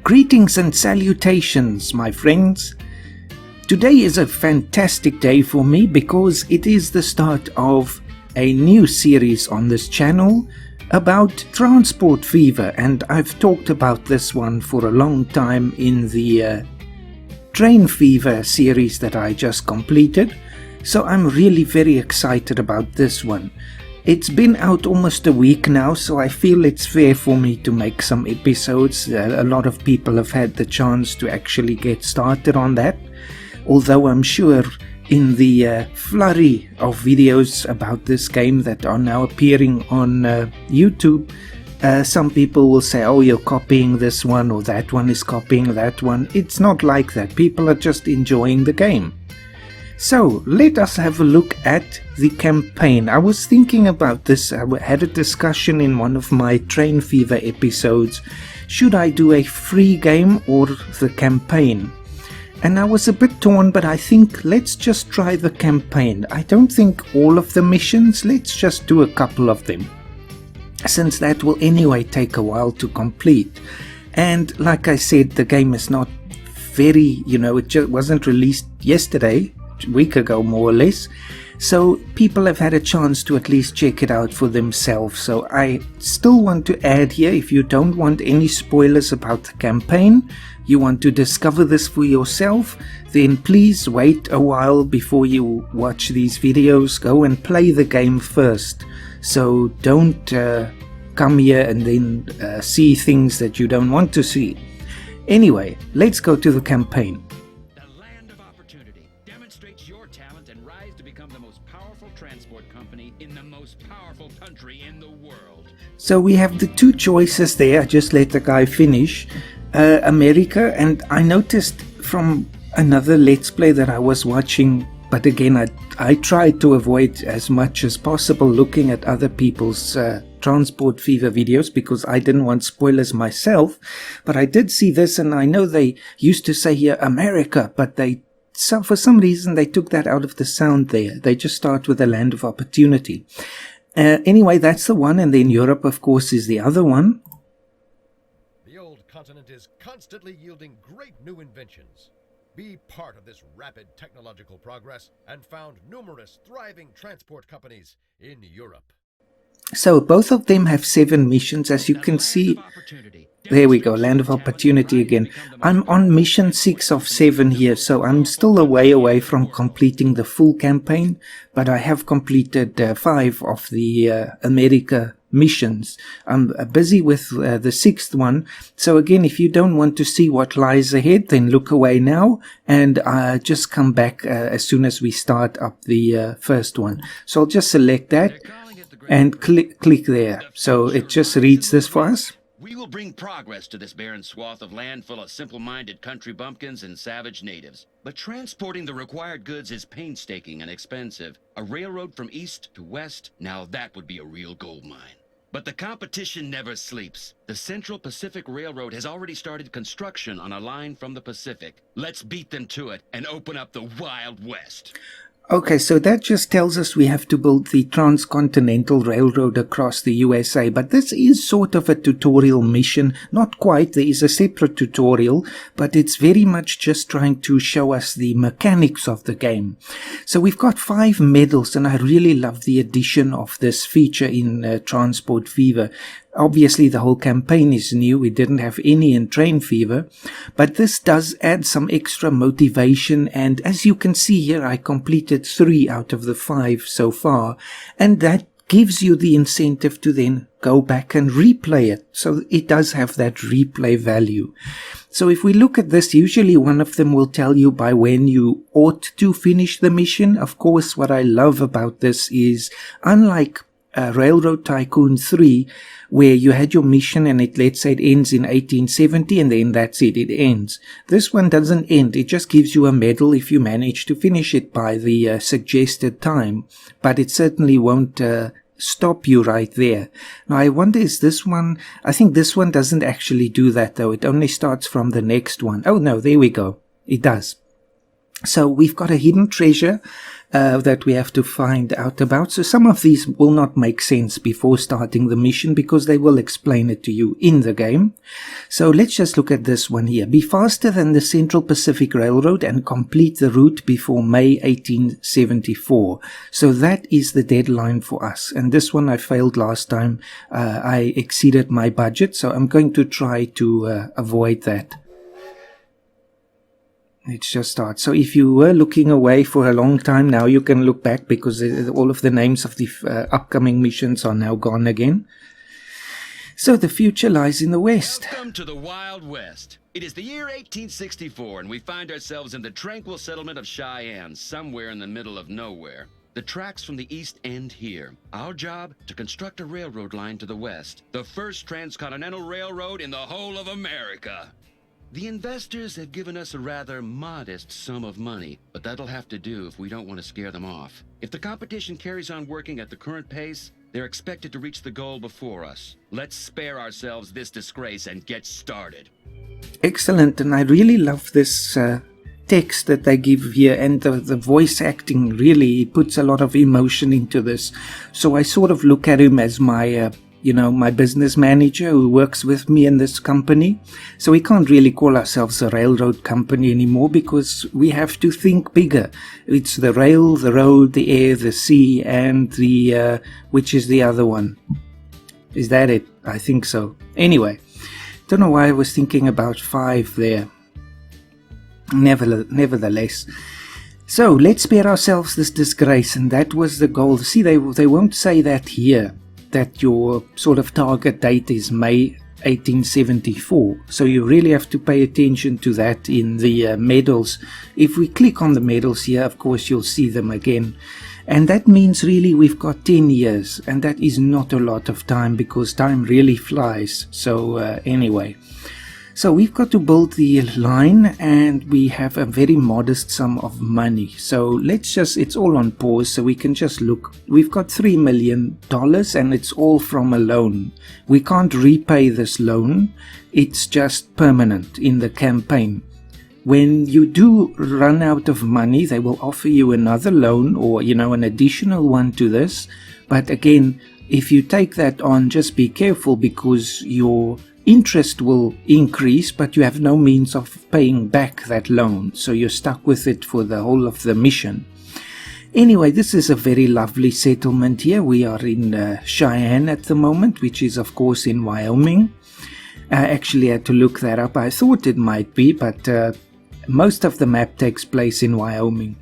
Greetings and salutations, my friends. Today is a fantastic day for me because it is the start of a new series on this channel about transport fever, and I've talked about this one for a long time in the train fever series that I just completed, so I'm really very excited about this one. It's been out almost a week now, so I feel it's fair for me to make some episodes. A lot of people have had the chance to actually get started on that, although I'm sure in the flurry of videos about this game that are now appearing on YouTube, some people will say, oh, you're copying this one, or that one is copying that one. It's not like that. People are just enjoying the game. So let us have a look at the campaign. I was thinking about this. I had a discussion in one of my Train Fever episodes. Should I do a free game or the campaign? And I was a bit torn, but I think let's just try the campaign. I don't think all of the missions. Let's just do a couple of them, since that will anyway take a while to complete. And like I said, the game is not very, it just wasn't released yesterday, a week ago more or less, so people have had a chance to at least check it out for themselves. So I still want to add here, if you don't want any spoilers about the campaign, you want to discover this for yourself, then please wait a while before you watch these videos. Go and play the game first, so don't come here and then see things that you don't want to see. Anyway, let's go to the campaign. So we have the two choices there. I just let the guy finish. America, and I noticed from another Let's Play that I was watching, but again I tried to avoid as much as possible looking at other people's Transport Fever videos because I didn't want spoilers myself, but I did see this, and I know they used to say here America, but for some reason they took that out of the sound there. They just start with the land of opportunity. Anyway, that's the one, and then Europe, of course, is the other one. The old continent is constantly yielding great new inventions. Be part of this rapid technological progress and found numerous thriving transport companies in Europe. So both of them have 7 missions, as you can see. There we go, Land of Opportunity again. I'm on mission 6 of 7 here, so I'm still a way away from completing the full campaign, but I have completed 5 of the America missions. I'm busy with the 6th one, so again, if you don't want to see what lies ahead, then look away now and just come back as soon as we start up the first one. So I'll just select that and click there, so it just reads this for us. We will bring progress to this barren swath of land full of simple-minded country bumpkins and savage natives. But transporting the required goods is painstaking and expensive. A railroad from east to west, now that would be a real gold mine. But the competition never sleeps. The Central Pacific Railroad has already started construction on a line from the Pacific. Let's beat them to it and open up the Wild West. Okay, so that just tells us we have to build the Transcontinental Railroad across the USA, but this is sort of a tutorial mission. Not quite, there is a separate tutorial, but it's very much just trying to show us the mechanics of the game. So we've got 5 medals, and I really love the addition of this feature in Transport Fever. Obviously, the whole campaign is new. We didn't have any in Train Fever, but this does add some extra motivation. And as you can see here, I completed 3 out of the 5 so far, and that gives you the incentive to then go back and replay it. So it does have that replay value. So if we look at this, usually one of them will tell you by when you ought to finish the mission. Of course, what I love about this is, unlike Railroad Tycoon 3, where you had your mission and let's say it ends in 1870 and then that's it, it ends. This one doesn't end, it just gives you a medal if you manage to finish it by the suggested time, but it certainly won't stop you right there. Now I wonder, is this one, I think this one doesn't actually do that though, it only starts from the next one. Oh no, there we go, it does. So we've got a hidden treasure that we have to find out about. So some of these will not make sense before starting the mission because they will explain it to you in the game. So let's just look at this one here. Be faster than the Central Pacific Railroad and complete the route before May 1874. So that is the deadline for us. And this one I failed last time. I exceeded my budget, so I'm going to try to avoid that. Let's just start. So if you were looking away for a long time now, you can look back because all of the names of the upcoming missions are now gone again. So the future lies in the West. Welcome to the Wild West. It is the year 1864, and we find ourselves in the tranquil settlement of Cheyenne, somewhere in the middle of nowhere. The tracks from the east end here. Our job, to construct a railroad line to the west. The first transcontinental railroad in the whole of America. The investors have given us a rather modest sum of money, but that'll have to do if we don't want to scare them off. If the competition carries on working at the current pace, they're expected to reach the goal before us. Let's spare ourselves this disgrace and get started. Excellent, and I really love this text that they give here, and the voice acting really puts a lot of emotion into this. So I sort of look at him as my my business manager who works with me in this company. So we can't really call ourselves a railroad company anymore because we have to think bigger. It's the rail, the road, the air, the sea, and the, which is the other one? Is that it? I think so. Anyway, don't know why I was thinking about 5 there. Nevertheless. So let's spare ourselves this disgrace, and that was the goal. See, they won't say that here, that your sort of target date is May 1874. So you really have to pay attention to that in the medals. If we click on the medals here, of course, you'll see them again. And that means really we've got 10 years, and that is not a lot of time because time really flies. So anyway. So we've got to build the line, and we have a very modest sum of money. So let's just, it's all on pause so we can just look. We've got $3 million and it's all from a loan. We can't repay this loan. It's just permanent in the campaign. When you do run out of money, they will offer you another loan or, an additional one to this. But again, if you take that on, just be careful because your interest will increase, but you have no means of paying back that loan. So you're stuck with it for the whole of the mission. Anyway, this is a very lovely settlement here. We are in Cheyenne at the moment, which is of course in Wyoming. I actually had to look that up. I thought it might be, but most of the map takes place in Wyoming.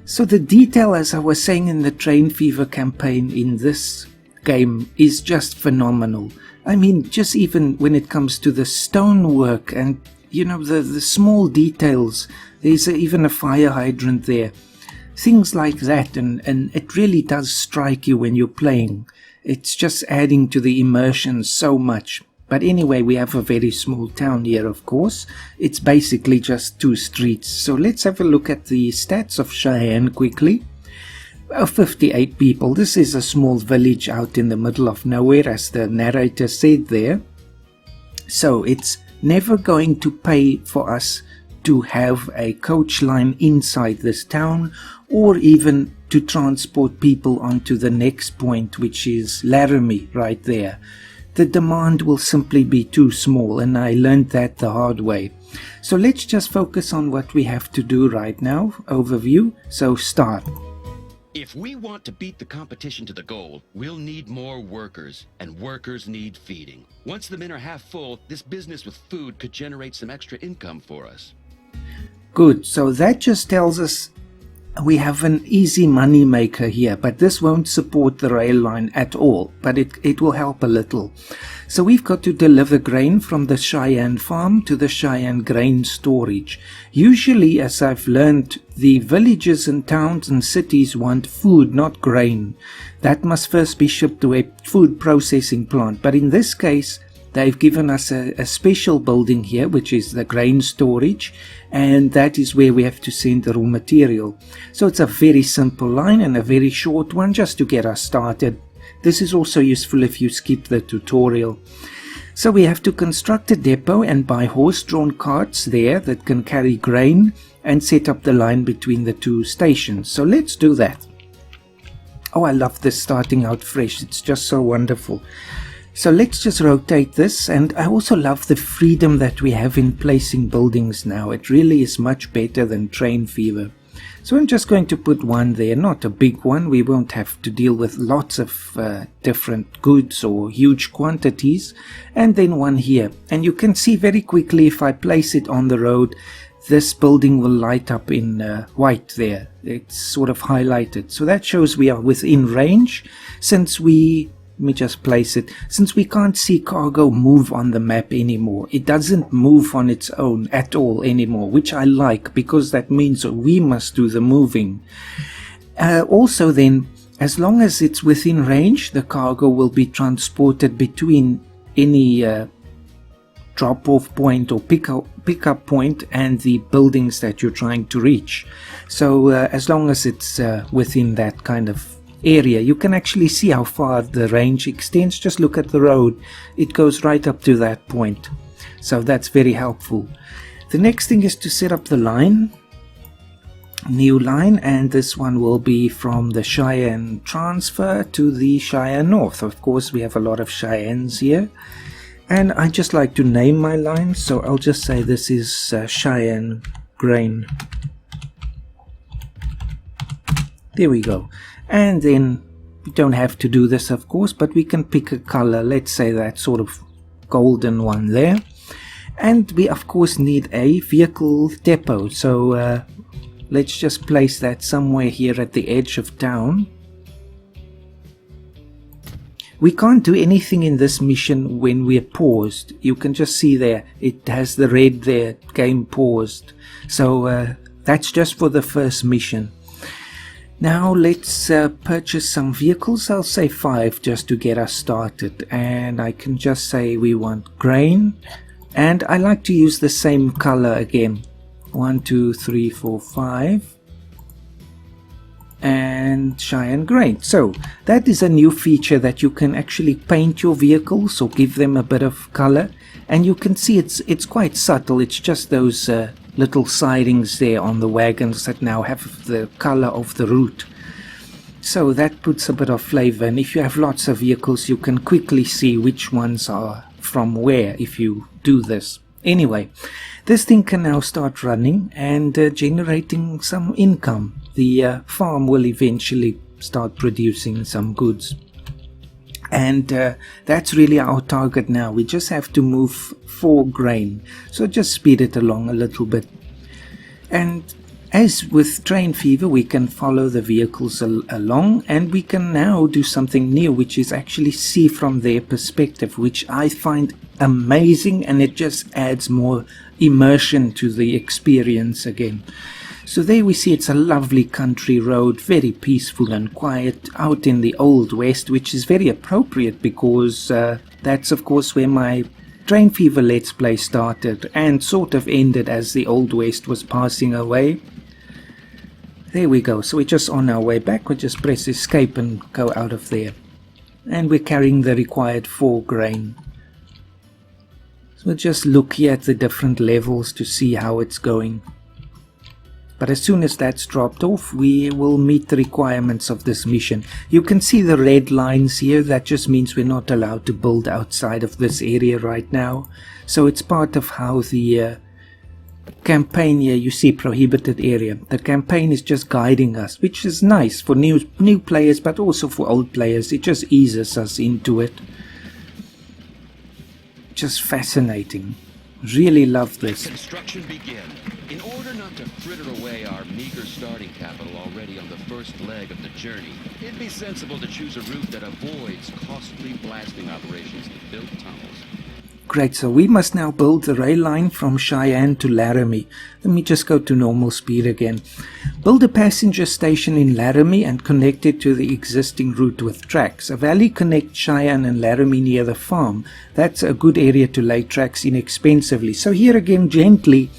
So the detail, as I was saying in the Train Fever campaign in this game, is just phenomenal. I mean, just even when it comes to the stonework and, the small details. There's even a fire hydrant there. Things like that, and it really does strike you when you're playing. It's just adding to the immersion so much. But anyway, we have a very small town here, of course. It's basically just 2 streets. So let's have a look at the stats of Cheyenne quickly. 58 people. This is a small village out in the middle of nowhere, as the narrator said there. So it's never going to pay for us to have a coach line inside this town, or even to transport people onto the next point, which is Laramie right there. The demand will simply be too small, and I learned that the hard way. So let's just focus on what we have to do right now. Overview. So start. If we want to beat the competition to the goal, we'll need more workers, and workers need feeding. Once the men are half full, this business with food could generate some extra income for us. Good, so that just tells us we have an easy money maker here, but this won't support the rail line at all, but it will help a little. So we've got to deliver grain from the Cheyenne farm to the Cheyenne grain storage. Usually, as I've learned, the villages and towns and cities want food, not grain. That must first be shipped to a food processing plant, but in this case, they've given us a special building here, which is the grain storage, and that is where we have to send the raw material. So it's a very simple line and a very short one just to get us started. This is also useful if you skip the tutorial. So we have to construct a depot and buy horse-drawn carts there that can carry grain and set up the line between the two stations. So let's do that. Oh, I love this starting out fresh. It's just so wonderful. So let's just rotate this, and I also love the freedom that we have in placing buildings now. It really is much better than train fever. So I'm just going to put one there, not a big one. We won't have to deal with lots of different goods or huge quantities. And then one here. And you can see very quickly if I place it on the road, this building will light up in white there. It's sort of highlighted. So that shows we are within range. Let me just place it. Since we can't see cargo move on the map anymore, it doesn't move on its own at all anymore, which I like, because that means we must do the moving. Also then, as long as it's within range, the cargo will be transported between any drop-off point or pick-up point and the buildings that you're trying to reach. So as long as it's within that kind of area, you can actually see how far the range extends. Just look at the road, it goes right up to that point. So that's very helpful. The next thing is to set up the line, new line, and this one will be from the Cheyenne transfer to the Cheyenne North. Of course, we have a lot of Cheyennes here, and I just like to name my lines, so I'll just say this is Cheyenne grain. There we go. And then we don't have to do this, of course, but we can pick a color. Let's say that sort of golden one there. And we, of course, need a vehicle depot. So let's just place that somewhere here at the edge of town. We can't do anything in this mission when we're paused. You can just see there, it has the red there, game paused. So that's just for the first mission. Now let's purchase some vehicles. I'll say 5 just to get us started. And I can just say we want grain. And I like to use the same color again. 1, 2, 3, 4, 5. And Cheyenne grain. So that is a new feature that you can actually paint your vehicles or give them a bit of color. And you can see it's quite subtle. It's just those little sidings there on the wagons that now have the color of the route. So that puts a bit of flavor, and if you have lots of vehicles you can quickly see which ones are from where if you do this. Anyway, this thing can now start running and generating some income. The farm will eventually start producing some goods. And that's really our target now. We just have to move 4 grain. So just speed it along a little bit. And as with train fever, we can follow the vehicles along, and we can now do something new, which is actually see from their perspective, which I find amazing, and it just adds more immersion to the experience again. So there we see it's a lovely country road, very peaceful and quiet, out in the Old West, which is very appropriate because that's of course where my Train Fever Let's Play started and sort of ended as the Old West was passing away. There we go, so we're just on our way back. We just press escape and go out of there. And we're carrying the required 4 grain. So we'll just look here at the different levels to see how it's going. But as soon as that's dropped off, we will meet the requirements of this mission. You can see the red lines here. That just means we're not allowed to build outside of this area right now. So it's part of how the campaign here, you see prohibited area. The campaign is just guiding us, which is nice for new players, but also for old players. It just eases us into it. Just fascinating. Really love this. Construction begin. In order not to fritter away our meager starting capital already on the first leg of the journey, it'd be sensible to choose a route that avoids costly blasting operations that build tunnels. Great, so we must now build the rail line from Cheyenne to Laramie. Let me just go to normal speed again. Build a passenger station in Laramie and connect it to the existing route with tracks. A valley connects Cheyenne and Laramie near the farm. That's a good area to lay tracks inexpensively. So here again, gently,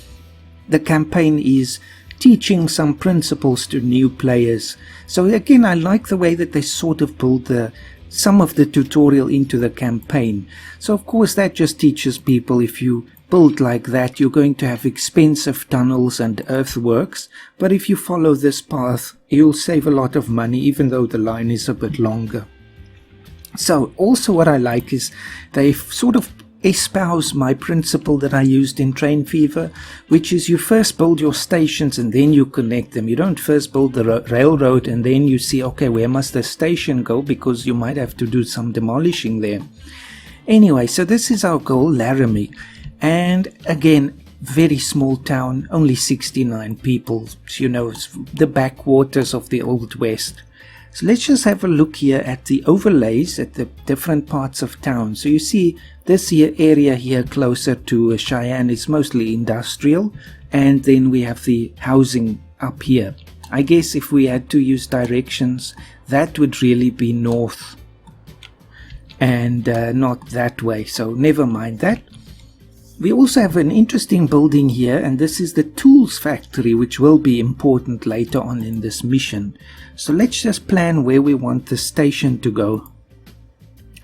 the campaign is teaching some principles to new players. So again, I like the way that they sort of build the some of the tutorial into the campaign. So of course that just teaches people, if you build like that, you're going to have expensive tunnels and earthworks, but if you follow this path, you'll save a lot of money, even though the line is a bit longer. So also what I like is they sort of espouse my principle that I used in Train Fever, which is you first build your stations and then you connect them. You don't first build the railroad and then you see, okay, where must the station go, because you might have to do some demolishing there. Anyway, so this is our goal, Laramie, and again, very small town, only 69 people, you know, it's the backwaters of the Old West. So let's just have a look here at the overlays at the different parts of town. So you see this here area here closer to Cheyenne is mostly industrial, and then we have the housing up here. I guess if we had to use directions, that would really be north and not that way, so never mind that. We also have an interesting building here, and this is the tools factory, which will be important later on in this mission. So let's just plan where we want the station to go.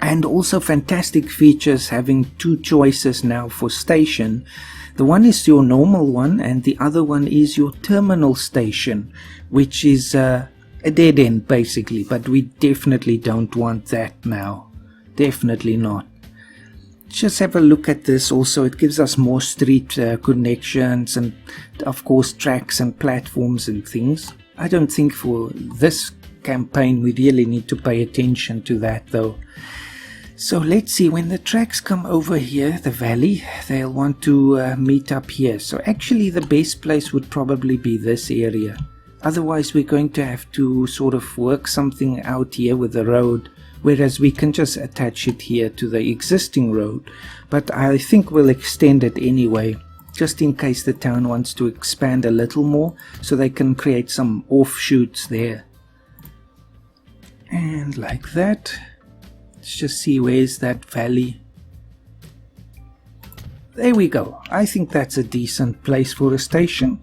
And also fantastic features, having two choices now for station. The one is your normal one and the other one is your terminal station, which is a dead end basically, but we definitely don't want that now. Definitely not. Just have a look at this. Also, it gives us more street connections and of course tracks and platforms and things. I don't think for this campaign we really need to pay attention to that though. So let's see, when the tracks come over here, the valley, they'll want to meet up here. So actually the best place would probably be this area. Otherwise we're going to have to sort of work something out here with the road, whereas we can just attach it here to the existing road. But I think we'll extend it anyway, just in case the town wants to expand a little more, so they can create some offshoots there. And like that. Let's just see, where's that valley. There we go. I think that's a decent place for a station.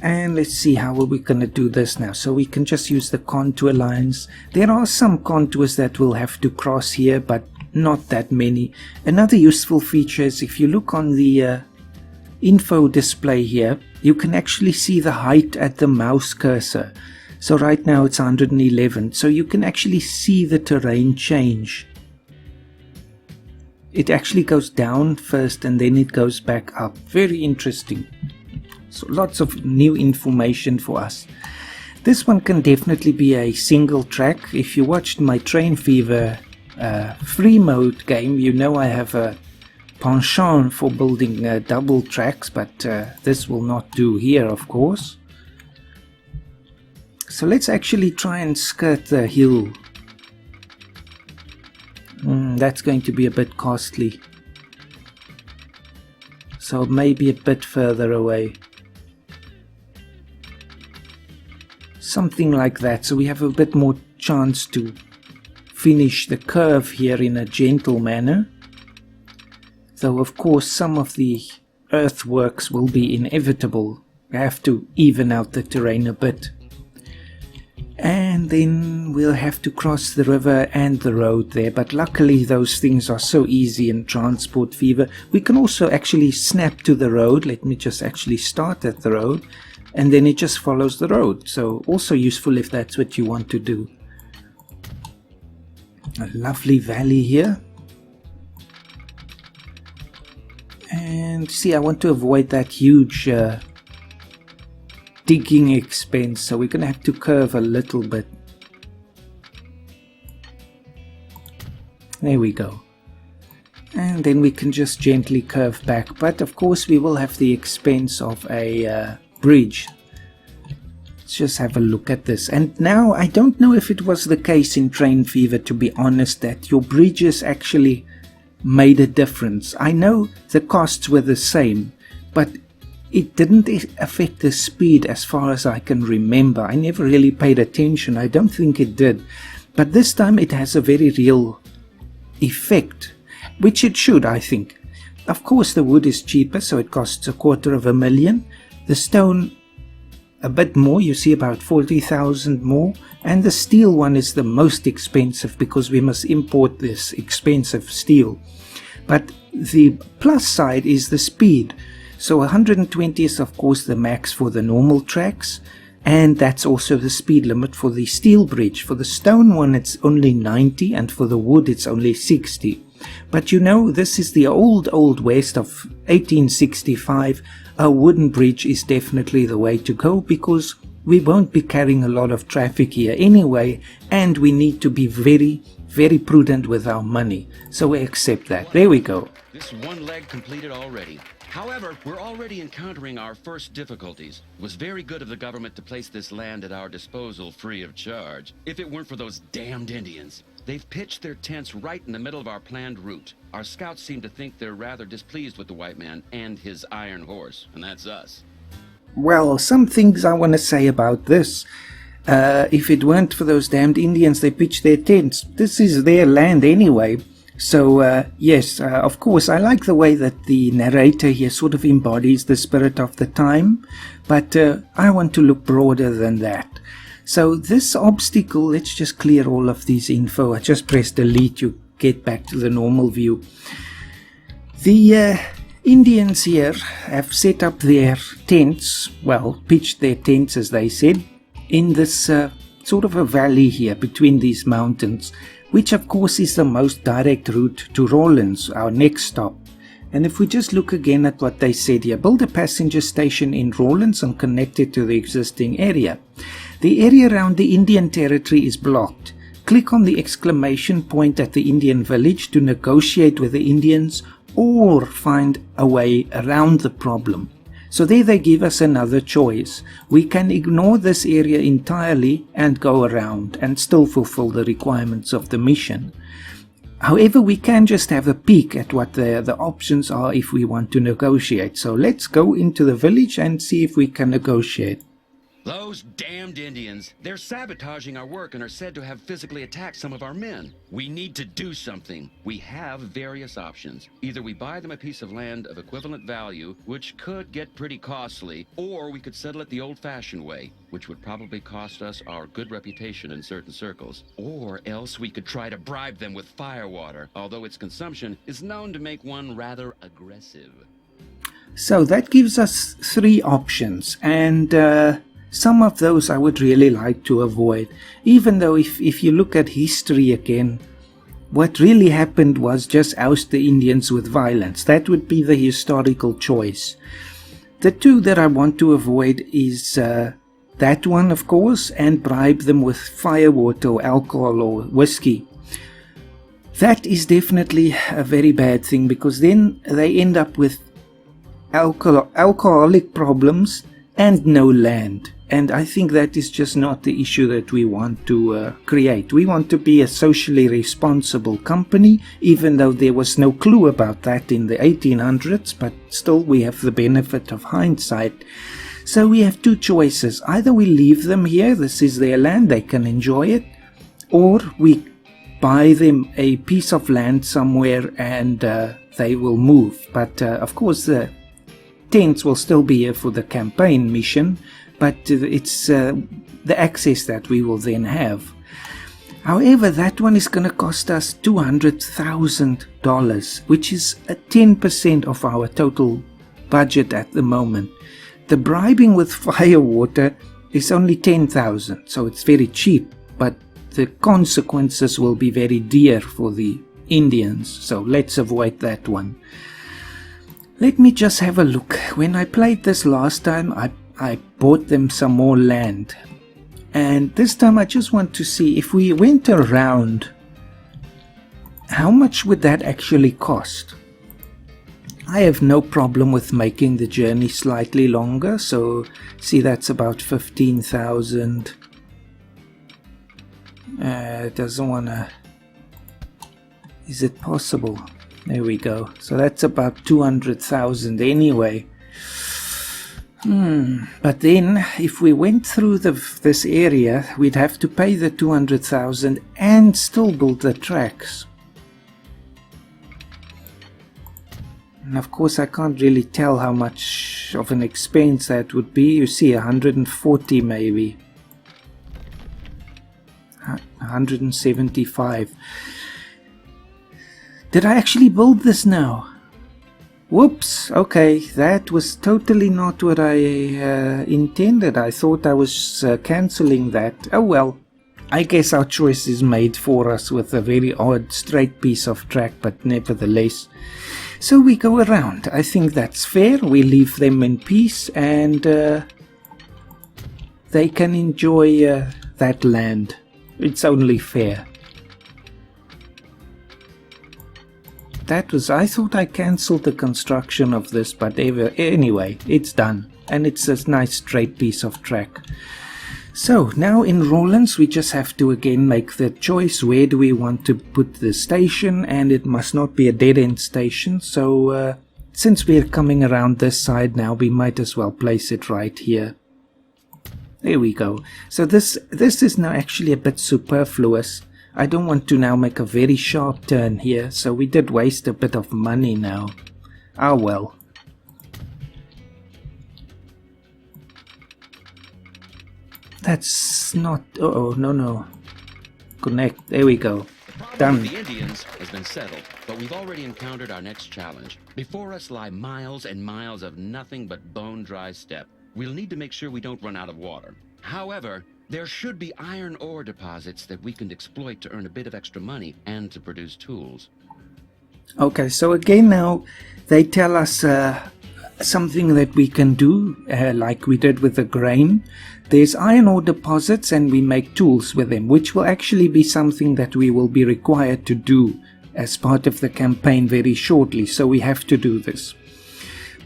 And let's see, how are we going to do this now? So we can just use the contour lines. There are some contours that we'll have to cross here, but not that many. Another useful feature is if you look on the info display here, you can actually see the height at the mouse cursor. So right now it's 111, so you can actually see the terrain change. It actually goes down first and then it goes back up. Very interesting. So lots of new information for us. This one can definitely be a single track. If you watched my Train Fever free mode game, you know I have a penchant for building double tracks, but this will not do here, of course. So let's actually try and skirt the hill. That's going to be a bit costly. So maybe a bit further away. Something like that, so we have a bit more chance to finish the curve here in a gentle manner. Though of course some of the earthworks will be inevitable. We have to even out the terrain a bit. And then we'll have to cross the river and the road there, but luckily those things are so easy in Transport Fever. We can also actually snap to the road. Let me just actually start at the road, and then it just follows the road. So also useful if that's what you want to do. A lovely valley here. And see, I want to avoid that huge digging expense, so we're going to have to curve a little bit. There we go. And then we can just gently curve back, but of course we will have the expense of a bridge. Let's just have a look at this. And now I don't know if it was the case in Train Fever, to be honest, that your bridges actually made a difference. I know the costs were the same, but it didn't affect the speed as far as I can remember. I never really paid attention. I don't think it did. But this time it has a very real effect, which it should, I think. Of course the wood is cheaper, so it costs $250,000. The stone a bit more. You see about 40,000 more. And the steel one is the most expensive because we must import this expensive steel. But the plus side is the speed. So 120 is of course the max for the normal tracks. And that's also the speed limit for the steel bridge. For the stone one it's only 90 and for the wood it's only 60. But you know, this is the old west of 1865. A wooden bridge is definitely the way to go because we won't be carrying a lot of traffic here anyway, and we need to be very, very prudent with our money. So we accept that. There we go. This one leg completed already. However, we're already encountering our first difficulties. It was very good of the government to place this land at our disposal free of charge. If it weren't for those damned Indians. They've pitched their tents right in the middle of our planned route. Our scouts seem to think they're rather displeased with the white man and his iron horse, and that's us. Well, some things I want to say about this. If it weren't for those damned Indians, they pitched their tents. This is their land anyway. So, yes, of course, I like the way that the narrator here sort of embodies the spirit of the time, but I want to look broader than that. So this obstacle, let's just clear all of these info. I just press delete, you get back to the normal view. The Indians here have set up their tents, well, pitched their tents as they said, in this sort of a valley here between these mountains, which of course is the most direct route to Rawlins, our next stop. And if we just look again at what they said here, build a passenger station in Rawlins and connect it to the existing area. The area around the Indian territory is blocked. Click on the exclamation point at the Indian village to negotiate with the Indians or find a way around the problem. So there they give us another choice. We can ignore this area entirely and go around and still fulfill the requirements of the mission. However, we can just have a peek at what the options are if we want to negotiate. So let's go into the village and see if we can negotiate. Those damned Indians, they're sabotaging our work and are said to have physically attacked some of our men. We need to do something. We have various options. Either we buy them a piece of land of equivalent value, which could get pretty costly, or we could settle it the old-fashioned way, which would probably cost us our good reputation in certain circles. Or else we could try to bribe them with firewater, although its consumption is known to make one rather aggressive. So that gives us three options, and some of those I would really like to avoid, even though if you look at history again, what really happened was just oust the Indians with violence. That would be the historical choice. The two that I want to avoid is that one, of course, and bribe them with firewater or alcohol or whiskey. That is definitely a very bad thing because then they end up with alcoholic problems and no land. And I think that is just not the issue that we want to create. We want to be a socially responsible company, even though there was no clue about that in the 1800s, but still we have the benefit of hindsight. So we have two choices. Either we leave them here, this is their land, they can enjoy it, or we buy them a piece of land somewhere and they will move. But of course the tents will still be here for the campaign mission, but it's the access that we will then have. However, that one is going to cost us $200,000, which is 10% of our total budget at the moment. The bribing with firewater is only $10,000, so it's very cheap, but the consequences will be very dear for the Indians, so let's avoid that one. Let me just have a look. When I played this last time, I bought them some more land. And this time I just want to see if we went around, how much would that actually cost? I have no problem with making the journey slightly longer. So see, that's about 15,000. It doesn't want to... Is it possible? There we go. So that's about 200,000 anyway. But then if we went through this area, we'd have to pay the 200,000 and still build the tracks. And of course I can't really tell how much of an expense that would be. You see, 140 maybe. 175. Did I actually build this now? Whoops, okay, that was totally not what I intended. I thought I was cancelling that. Oh well, I guess our choice is made for us with a very odd straight piece of track, but nevertheless. So we go around. I think that's fair. We leave them in peace and they can enjoy that land. It's only fair. I thought I cancelled the construction of this, but anyway, it's done. And it's a nice straight piece of track. So, now in Rawlins, we just have to again make the choice. Where do we want to put the station? And it must not be a dead-end station. So, since we're coming around this side now, we might as well place it right here. There we go. So this is now actually a bit superfluous. I don't want to now make a very sharp turn here, so we did waste a bit of money now. Ah well. That's not... oh, no. Connect. There we go. Done. The Indians has been settled, but we've already encountered our next challenge. Before us lie miles and miles of nothing but bone-dry steppe. We'll need to make sure we don't run out of water. However, there should be iron ore deposits that we can exploit to earn a bit of extra money and to produce tools. Okay, so again now they tell us something that we can do, like we did with the grain. There's iron ore deposits and we make tools with them, which will actually be something that we will be required to do as part of the campaign very shortly, so we have to do this.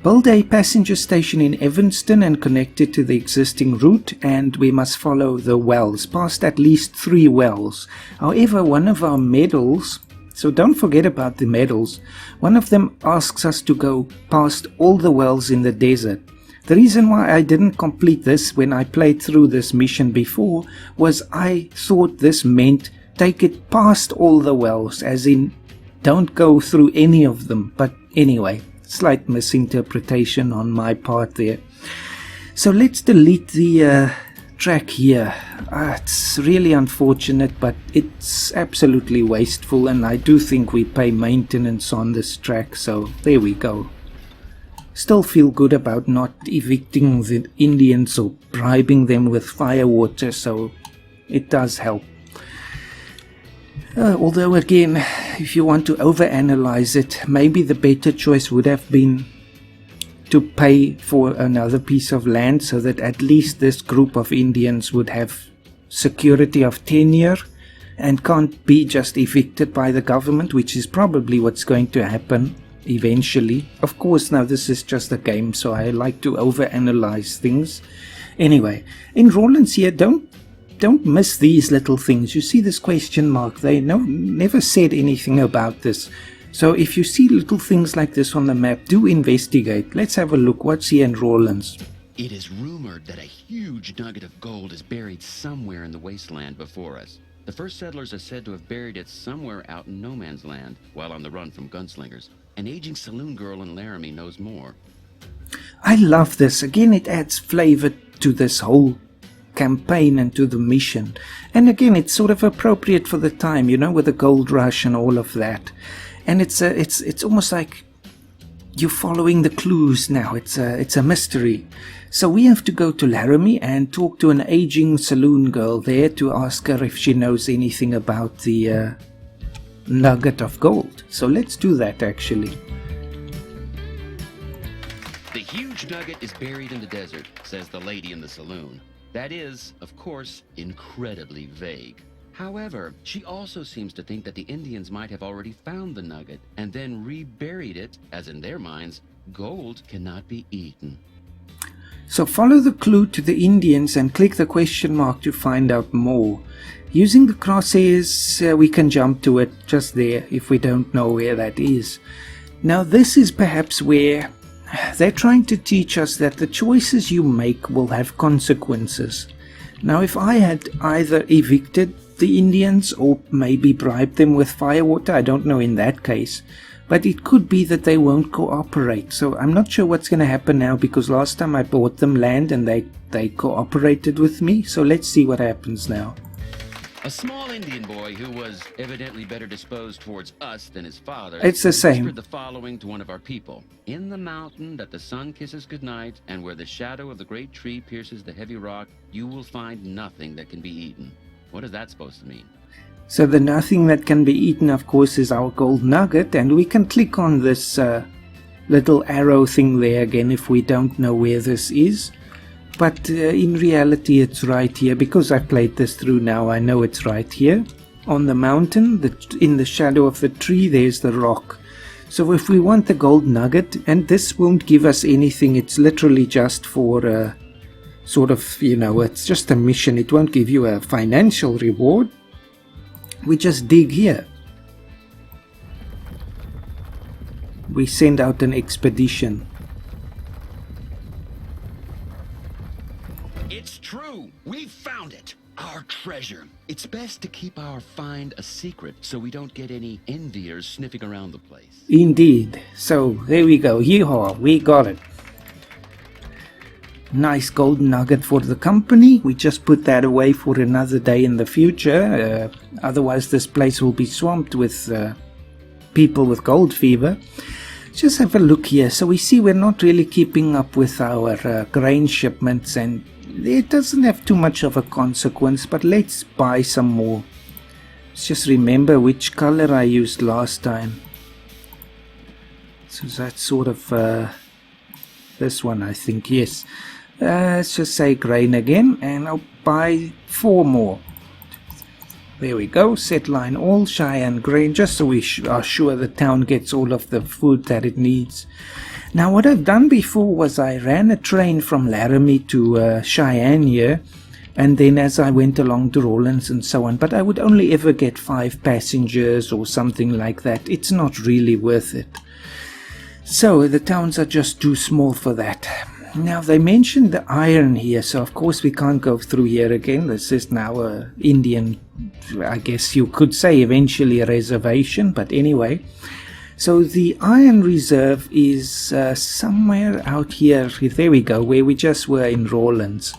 Build a passenger station in Evanston and connect it to the existing route, and we must follow the wells, past at least 3 wells. However, one of our medals, so don't forget about the medals, one of them asks us to go past all the wells in the desert. The reason why I didn't complete this when I played through this mission before was I thought this meant take it past all the wells, as in don't go through any of them, but anyway. Slight misinterpretation on my part there. So let's delete the track here. It's really unfortunate, but it's absolutely wasteful, and I do think we pay maintenance on this track, so there we go. Still feel good about not evicting the Indians or bribing them with firewater, so it does help. Although again, if you want to overanalyze it, maybe the better choice would have been to pay for another piece of land so that at least this group of Indians would have security of tenure and can't be just evicted by the government, which is probably what's going to happen eventually. Of course, now this is just a game, so I like to overanalyze things. Anyway, in Rawlins here, don't miss these little things. You see this question mark? They never said anything about this. So if you see little things like this on the map, do investigate. Let's have a look. What's here in Rawlins? It is rumored that a huge nugget of gold is buried somewhere in the wasteland before us. The first settlers are said to have buried it somewhere out in no man's land while on the run from gunslingers. An aging saloon girl in Laramie knows more. I love this. Again, it adds flavor to this whole campaign and to the mission, and again it's sort of appropriate for the time, you know, with the gold rush and all of that. And it's almost like you're following the clues now. It's a mystery. So we have to go to Laramie and talk to an aging saloon girl there to ask her if she knows anything about the nugget of gold. So let's do that actually. The huge nugget is buried in the desert, says the lady in the saloon. That is, of course, incredibly vague. However, she also seems to think that the Indians might have already found the nugget and then reburied it, as in their minds, gold cannot be eaten. So follow the clue to the Indians and click the question mark to find out more. Using the crosshairs, we can jump to it just there if we don't know where that is. Now this is perhaps where they're trying to teach us that the choices you make will have consequences. Now if I had either evicted the Indians or maybe bribed them with firewater, I don't know in that case, but it could be that they won't cooperate. So I'm not sure what's going to happen now, because last time I bought them land and they cooperated with me. So let's see what happens now. A small Indian boy who was evidently better disposed towards us than his father. It's the same. Whispered the following to one of our people. In the mountain that the sun kisses goodnight, and where the shadow of the great tree pierces the heavy rock, you will find nothing that can be eaten. What is that supposed to mean? So the nothing that can be eaten, of course, is our gold nugget, and we can click on this little arrow thing there again if we don't know where this is. But in reality it's right here, because I've played this through now. I know it's right here on the mountain, in the shadow of the tree. There's the rock. So if we want the gold nugget, and this won't give us anything, it's literally just for sort of, you know, it's just a mission. It won't give you a financial reward. We just dig here. We send out an expedition. It's true! We found it! Our treasure. It's best to keep our find a secret so we don't get any enviers sniffing around the place. Indeed. So there we go. Yeehaw, we got it. Nice gold nugget for the company. We just put that away for another day in the future. Otherwise this place will be swamped with people with gold fever. Just have a look here. So we see we're not really keeping up with our grain shipments, and it doesn't have too much of a consequence, but let's buy some more. Let's just remember which color I used last time. So that's sort of this one, I think. Yes. Let's just say grain again, and I'll buy 4 more. There we go. Set line all, Cheyenne grain, just so we are sure the town gets all of the food that it needs. Now what I've done before was I ran a train from Laramie to Cheyenne here, and then as I went along to Rawlins and so on, but I would only ever get 5 passengers or something like that. It's not really worth it. So the towns are just too small for that. Now they mentioned the iron here, so of course we can't go through here again. This is now a Indian, I guess you could say eventually a reservation, but anyway. So the iron reserve is somewhere out here. There we go, where we just were in Rawlins.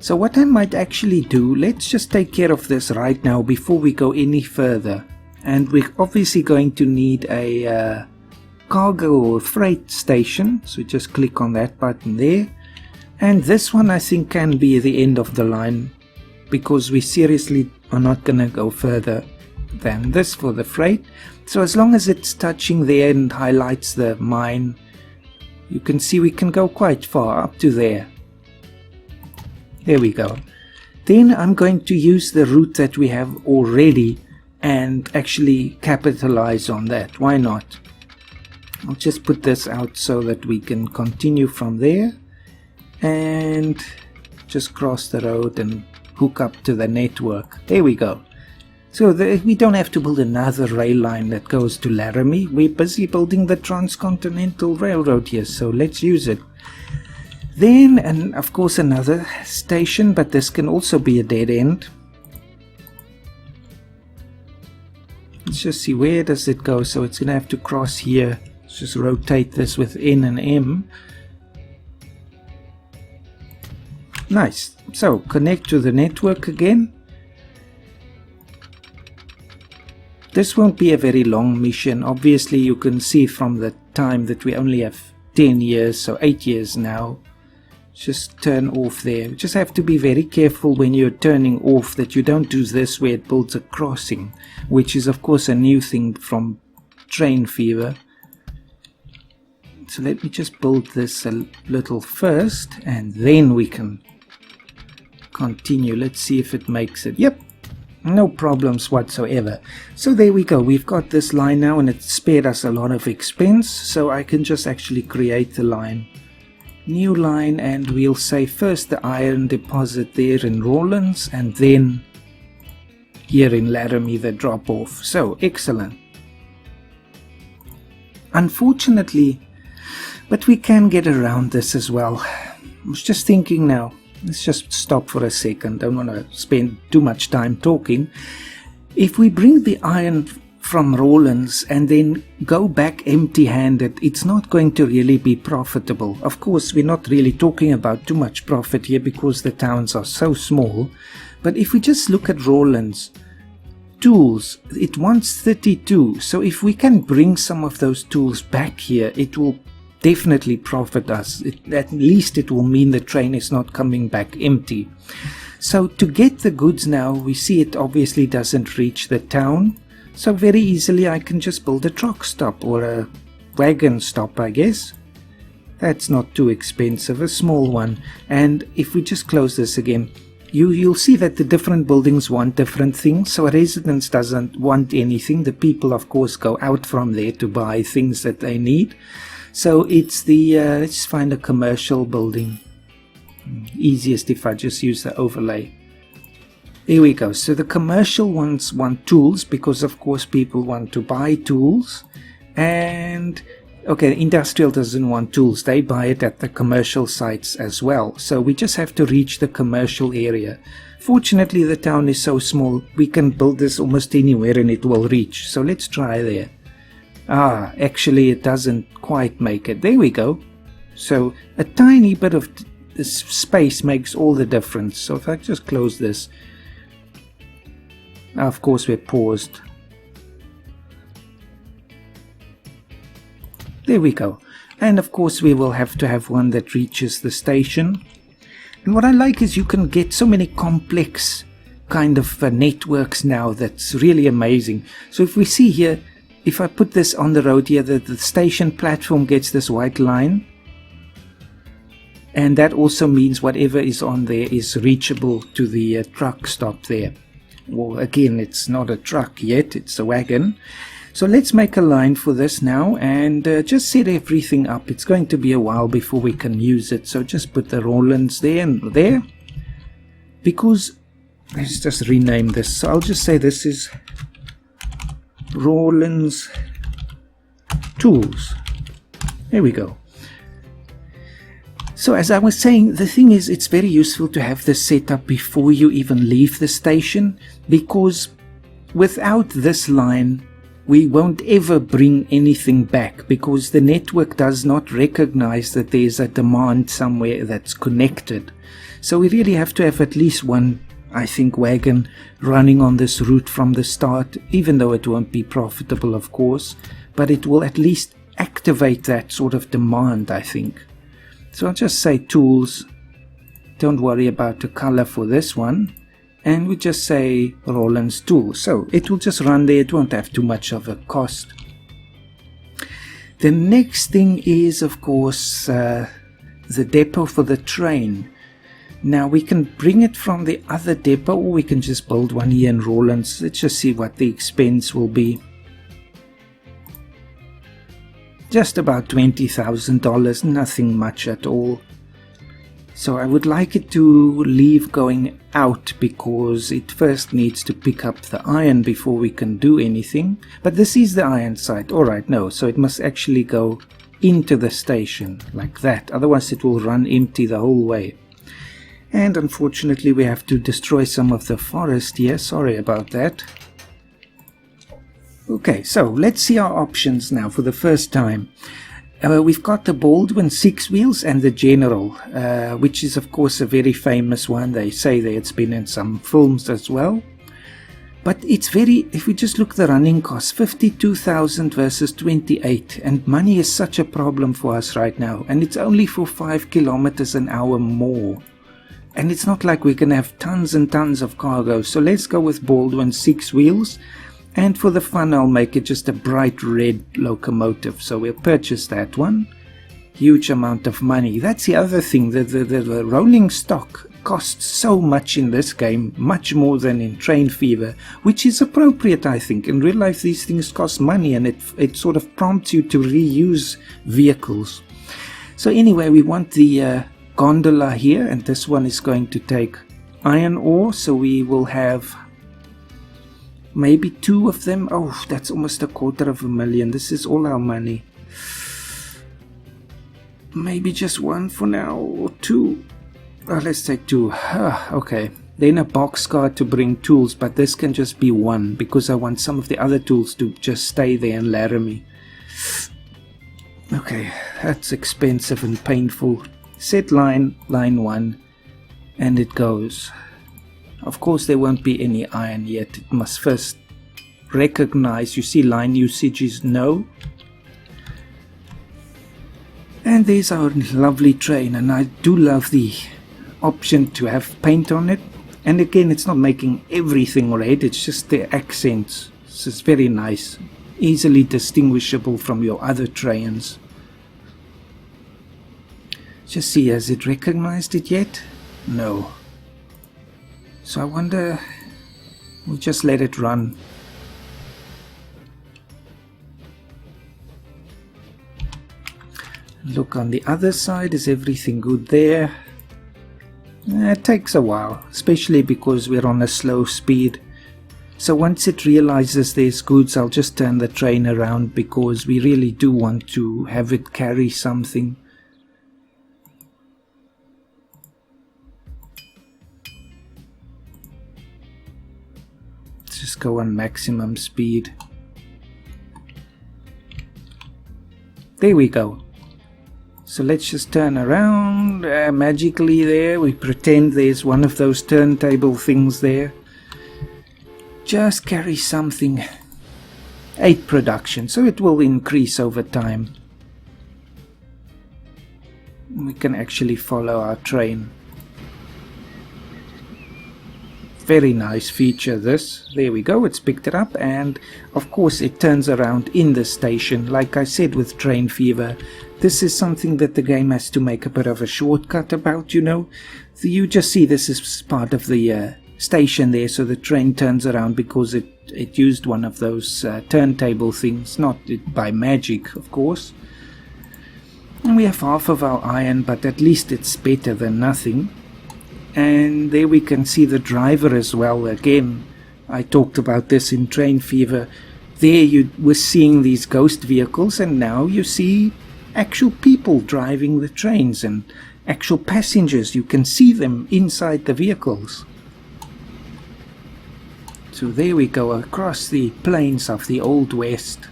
So what I might actually do, let's just take care of this right now before we go any further. And we're obviously going to need a cargo or freight station, so just click on that button there, and this one I think can be the end of the line, because we seriously are not going to go further than this for the freight. So as long as it's touching there and highlights the mine, you can see we can go quite far, up to there. There we go. Then I'm going to use the route that we have already and actually capitalize on that. Why not? I'll just put this out so that we can continue from there and just cross the road and hook up to the network. There we go. So we don't have to build another rail line that goes to Laramie. We're busy building the Transcontinental Railroad here, so let's use it. Then, and of course another station, but this can also be a dead end. Let's just see, where does it go? So it's going to have to cross here. Just rotate this with N and M. Nice. So connect to the network again. This won't be a very long mission. Obviously you can see from the time that we only have 10 years, so 8 years now. Just turn off there. You just have to be very careful when you're turning off that you don't do this where it builds a crossing, which is of course a new thing from Train Fever. So let me just build this a little first, and then we can continue. Let's see if it makes it. Yep, no problems whatsoever. So there we go. We've got this line now, and it spared us a lot of expense. So I can just actually create the line. New line, and we'll say first the iron deposit there in Rawlins, and then here in Laramie the drop off. So excellent. Unfortunately, but we can get around this as well. I was just thinking now, let's just stop for a second. Don't want to spend too much time talking. If we bring the iron from Rawlins and then go back empty-handed, it's not going to really be profitable. Of course, we're not really talking about too much profit here because the towns are so small. But if we just look at Rawlins, tools, it wants 32. So if we can bring some of those tools back here, it will definitely profit us. At least it will mean the train is not coming back empty. So to get the goods now, we see it obviously doesn't reach the town. So very easily I can just build a truck stop or a wagon stop, I guess. That's not too expensive, a small one. And if we just close this again, you'll see that the different buildings want different things. So a residence doesn't want anything. The people, of course, go out from there to buy things that they need. So it's the, let's find a commercial building. Easiest if I just use the overlay. There we go. So the commercial ones want tools because, of course, people want to buy tools. And okay, industrial doesn't want tools. They buy it at the commercial sites as well. So we just have to reach the commercial area. Fortunately, the town is so small, we can build this almost anywhere and it will reach. So let's try there. Actually, it doesn't quite make it. There we go. So a tiny bit of this space makes all the difference. So if I just close this. Now, of course, we're paused. There we go. And of course we will have to have one that reaches the station. And what I like is you can get so many complex kind of networks now. That's really amazing. So if we see here, if I put this on the road here, the station platform gets this white line. And that also means whatever is on there is reachable to the truck stop there. Well, again, it's not a truck yet, it's a wagon. So let's make a line for this now and just set everything up. It's going to be a while before we can use it. So just put the Rawlins there and there. Because, let's just rename this. So I'll just say this is Rawlins Tools. There we go. So as I was saying, the thing is, it's very useful to have this set up before you even leave the station. Because without this line, we won't ever bring anything back because the network does not recognize that there's a demand somewhere that's connected. So we really have to have at least one, I think, wagon running on this route from the start, even though it won't be profitable, of course, but it will at least activate that sort of demand, I think. So I'll just say tools. Don't worry about the color for this one. And we just say Rawlins Tools. So it will just run there. It won't have too much of a cost. The next thing is, of course, the depot for the train. Now we can bring it from the other depot, or we can just build one here in Rawlins. Let's just see what the expense will be. Just about $20,000, nothing much at all. So I would like it to leave going out because it first needs to pick up the iron before we can do anything. But this is the iron site. Alright, no. So it must actually go into the station like that. Otherwise it will run empty the whole way. And unfortunately we have to destroy some of the forest here. Sorry about that. Okay, so let's see our options now for the first time. We've got the Baldwin 6 wheels and the General, which is of course a very famous one. They say that it's been in some films as well. But it's very, if we just look at the running costs, 52,000 versus 28, and money is such a problem for us right now. And it's only for 5 kilometers an hour more. And it's not like we can have tons and tons of cargo. So let's go with Baldwin 6 wheels. And for the fun, I'll make it just a bright red locomotive. So we'll purchase that one. Huge amount of money. That's the other thing. The rolling stock costs so much in this game. Much more than in Train Fever. Which is appropriate, I think. In real life, these things cost money. And it sort of prompts you to reuse vehicles. So anyway, we want the gondola here. And this one is going to take iron ore. So we will have maybe 2 of them. Oh, that's almost $250,000. This is all our money. Maybe just 1 for now, or 2. Let's take 2. Okay. then a boxcar to bring tools, but this can just be one because I want some of the other tools to just stay there in Laramie. Okay, that's expensive and painful. Set line 1, and it goes. Of course there won't be any iron yet. It must first recognize. You see line usage is no. And there's our lovely train, and I do love the option to have paint on it. And again, it's not making everything red, it's just the accents. So it's very nice, easily distinguishable from your other trains. Just see, has it recognized it yet? No. So I wonder, we'll just let it run. Look on the other side, is everything good there? It takes a while, especially because we're on a slow speed. So once it realizes there's goods, I'll just turn the train around because we really do want to have it carry something. Let's just go on maximum speed. There we go. So let's just turn around magically there. We pretend there's one of those turntable things there. Just carry something. 8 production, so it will increase over time. We can actually follow our train. Very nice feature this. There we go, it's picked it up, and of course it turns around in the station. Like I said with Train Fever, this is something that the game has to make a bit of a shortcut about, you know. So you just see this is part of the station there, so the train turns around because it used one of those turntable things, not by magic, of course. And we have half of our iron, but at least it's better than nothing. And there we can see the driver as well. Again, I talked about this in Train Fever. There you were seeing these ghost vehicles, and now you see actual people driving the trains and actual passengers. You can see them inside the vehicles. So there we go, across the plains of the Old West.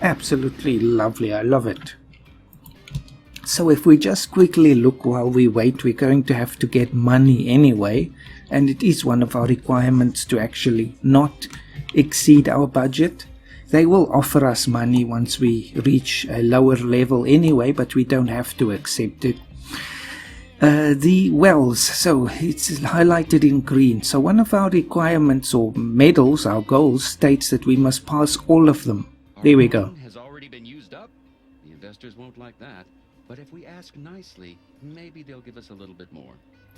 Absolutely lovely, I love it. So if we just quickly look while we wait, we're going to have to get money anyway, and it is one of our requirements to actually not exceed our budget. They will offer us money once we reach a lower level anyway, but we don't have to accept it. The wells, so it's highlighted in green. So one of our requirements or medals, our goals, states that we must pass all of them. There we go. Has already been used up. The investors won't like that. But if we ask nicely, maybe they'll give us a little bit more.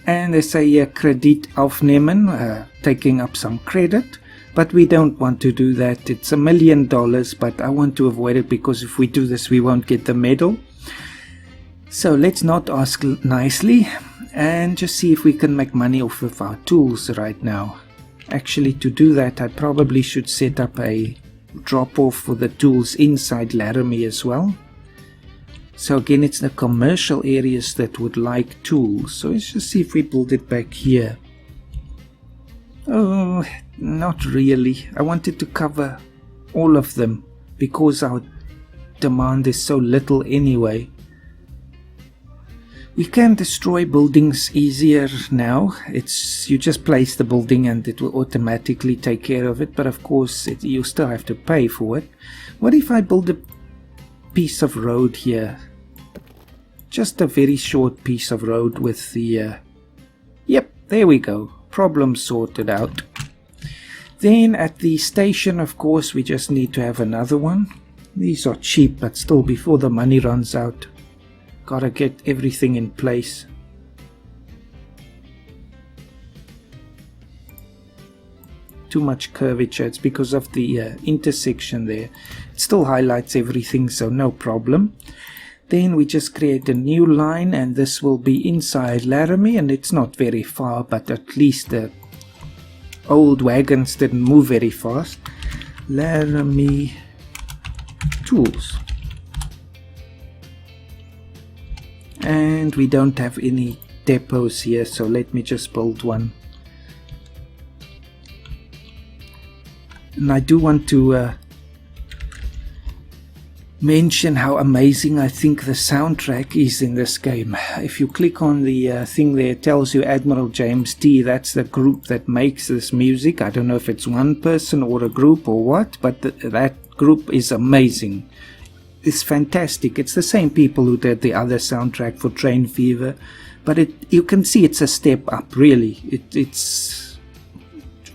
And they say credit aufnehmen, taking up some credit. But we don't want to do that. It's $1 million, but I want to avoid it because if we do this, we won't get the medal. So let's not ask nicely and just see if we can make money off of our tools right now. Actually, to do that, I probably should set up a drop-off for the tools inside Laramie as well. So again, it's the commercial areas that would like tools. So let's just see if we build it back here. Oh, not really. I wanted to cover all of them because our demand is so little anyway. We can destroy buildings easier now. You just place the building and it will automatically take care of it. But of course, you still have to pay for it. What if I build a piece of road here? Just a very short piece of road with the... Yep, there we go. Problem sorted out. Then at the station, of course, we just need to have another one. These are cheap, but still before the money runs out. Gotta get everything in place. Too much curvature, it's because of the intersection there. It still highlights everything, so no problem. Then we just create a new line, and this will be inside Laramie, and it's not very far, but at least the old wagons didn't move very fast. Laramie tools. And we don't have any depots here, so let me just build one. And I do want to mention how amazing I think the soundtrack is in this game. If you click on the thing there, it tells you Admiral James T. That's the group that makes this music. I don't know if it's one person or a group or what, but that group is amazing. It's fantastic. It's the same people who did the other soundtrack for Train Fever, but you can see it's a step up, really. It's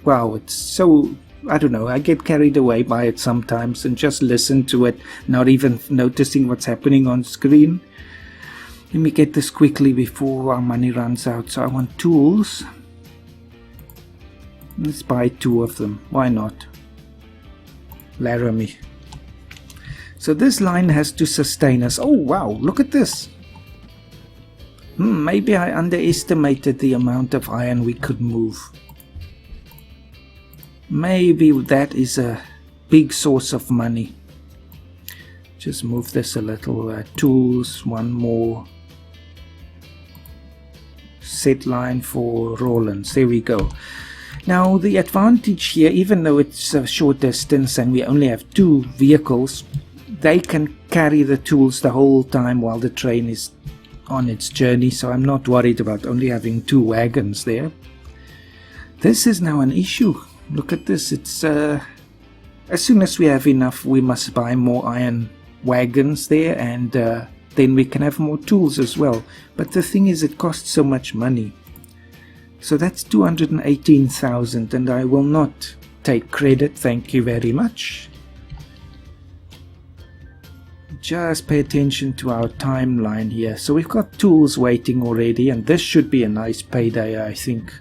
wow, it's so, I don't know, I get carried away by it sometimes and just listen to it, not even noticing what's happening on screen. Let me get this quickly before our money runs out. So I want tools. Let's buy 2 of them. Why not? Laramie. So this line has to sustain us. Oh wow, look at this. Maybe I underestimated the amount of iron we could move. Maybe that is a big source of money. Just move this a little. Tools, 1 more. Set line for Rollins. There we go. Now the advantage here, even though it's a short distance and we only have 2 vehicles, they can carry the tools the whole time while the train is on its journey, so I'm not worried about only having 2 wagons there. This is now an issue. Look at this. It's as soon as we have enough, we must buy more iron wagons there, and then we can have more tools as well. But the thing is, it costs so much money. So that's 218,000, and I will not take credit. Thank you very much. Just pay attention to our timeline here. So we've got tools waiting already, and this should be a nice payday, I think.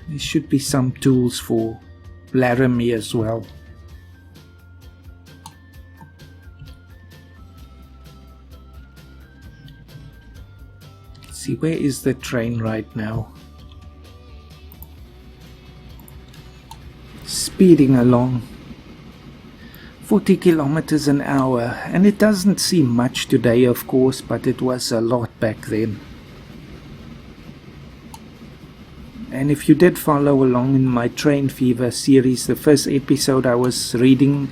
There should be some tools for Laramie as well. Let's see, where is the train right now? Speeding along. 40 kilometers an hour, and it doesn't seem much today, of course, but it was a lot back then. And if you did follow along in my Train Fever series, the first episode, I was reading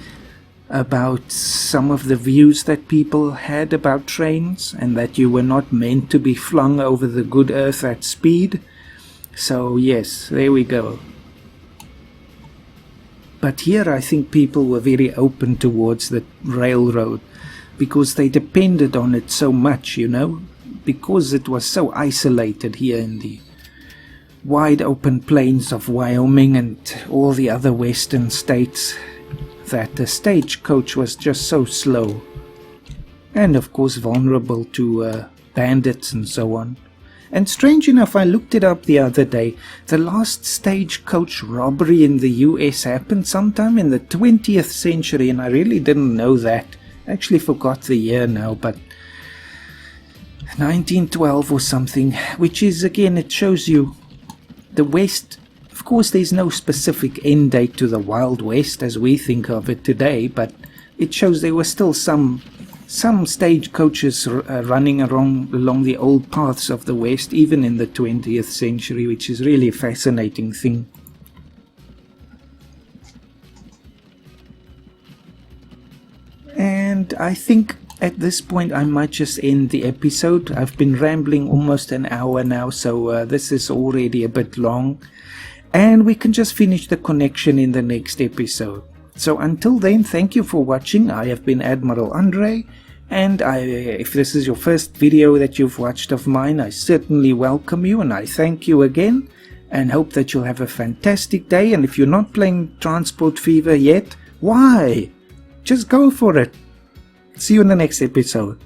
about some of the views that people had about trains, and that you were not meant to be flung over the good earth at speed. So yes, there we go. But here I think people were very open towards the railroad because they depended on it so much, you know, because it was so isolated here in the wide open plains of Wyoming and all the other western states, that the stagecoach was just so slow and of course vulnerable to bandits and so on. And strange enough, I looked it up the other day. The last stagecoach robbery in the US happened sometime in the 20th century, and I really didn't know that. I actually forgot the year now, but 1912 or something, which is, again, it shows you the West. Of course, there's no specific end date to the Wild West as we think of it today, but it shows there were still some stagecoaches running along the old paths of the West, even in the 20th century, which is really a fascinating thing. And I think at this point I might just end the episode. I've been rambling almost an hour now, so this is already a bit long. And we can just finish the connection in the next episode. So until then, thank you for watching. I have been Admiral Andre, and if this is your first video that you've watched of mine, I certainly welcome you, and I thank you again, and hope that you'll have a fantastic day. And if you're not playing Transport Fever yet, why? Just go for it. See you in the next episode.